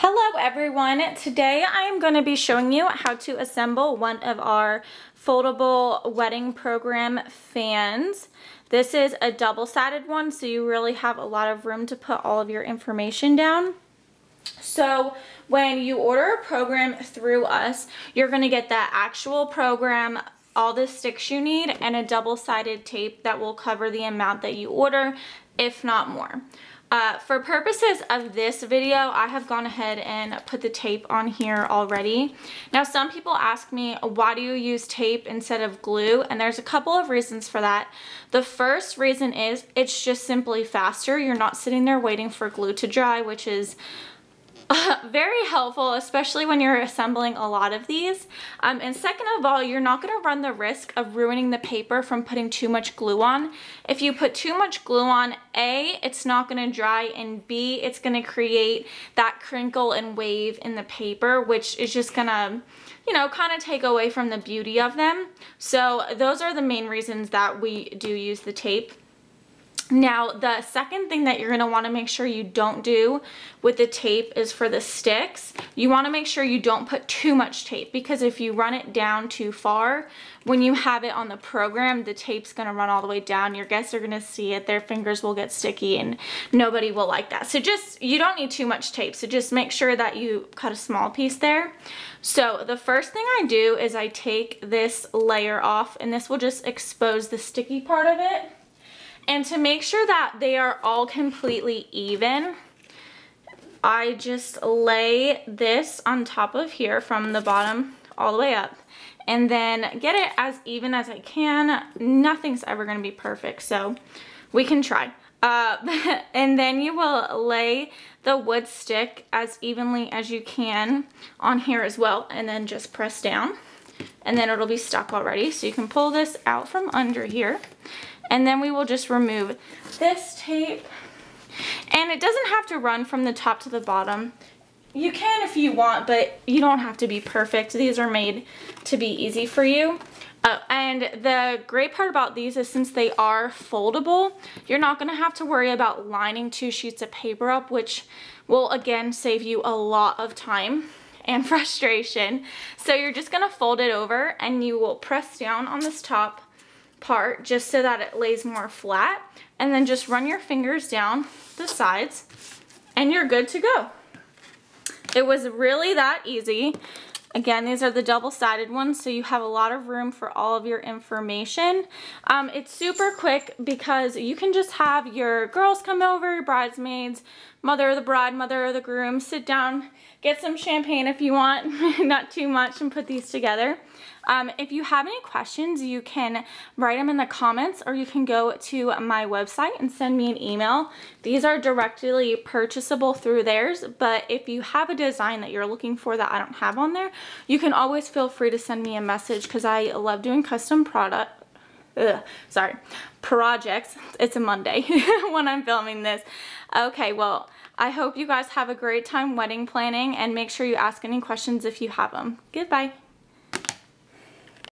Hello everyone, today I am going to be showing you how to assemble one of our foldable wedding program fans. This is a double-sided one, so you really have a lot of room to put all of your information down. So when you order a program through us, you're going to get that actual program, all the sticks you need, and a double-sided tape that will cover the amount that you order, if not more. For purposes of this video, I have gone ahead and put the tape on here already. Now, some people ask me, why do you use tape instead of glue? And there's a couple of reasons for that. The first reason is it's just simply faster. You're not sitting there waiting for glue to dry, which is very helpful, especially when you're assembling a lot of these. And second of all, you're not going to run the risk of ruining the paper from putting too much glue on. If you put too much glue on, A, it's not going to dry, and B, it's going to create that crinkle and wave in the paper, which is just going to, you know, kind of take away from the beauty of them. So those are the main reasons that we do use the tape. Now, the second thing that you're going to want to make sure you don't do with the tape is for the sticks. You want to make sure you don't put too much tape, because if you run it down too far, when you have it on the program, the tape's going to run all the way down. Your guests are going to see it. Their fingers will get sticky and nobody will like that. So you don't need too much tape. So just make sure that you cut a small piece there. So the first thing I do is I take this layer off, and this will just expose the sticky part of it. And to make sure that they are all completely even, I just lay this on top of here from the bottom all the way up, and then get it as even as I can. Nothing's ever going to be perfect, so we can try. And then you will lay the wood stick as evenly as you can on here as well, and then just press down, and then it'll be stuck already. So you can pull this out from under here. And then we will just remove this tape. And it doesn't have to run from the top to the bottom. You can if you want, but you don't have to be perfect. These are made to be easy for you. And the great part about these is, since they are foldable, you're not going to have to worry about lining 2 sheets of paper up, which will again save you a lot of time and frustration. So you're just going to fold it over, and you will press down on this top part just so that it lays more flat, and then just run your fingers down the sides and you're good to go. It was really that easy. Again, these are the double-sided ones, so you have a lot of room for all of your information. It's super quick because you can just have your girls come over, your bridesmaids, mother of the bride, mother of the groom, sit down, get some champagne if you want, not too much, and put these together. If you have any questions, you can write them in the comments, or you can go to my website and send me an email. These are directly purchasable through theirs, but if you have a design that you're looking for that I don't have on there, you can always feel free to send me a message, because I love doing custom projects. It's a Monday when I'm filming this. Okay, well, I hope you guys have a great time wedding planning, and make sure you ask any questions if you have them. Goodbye.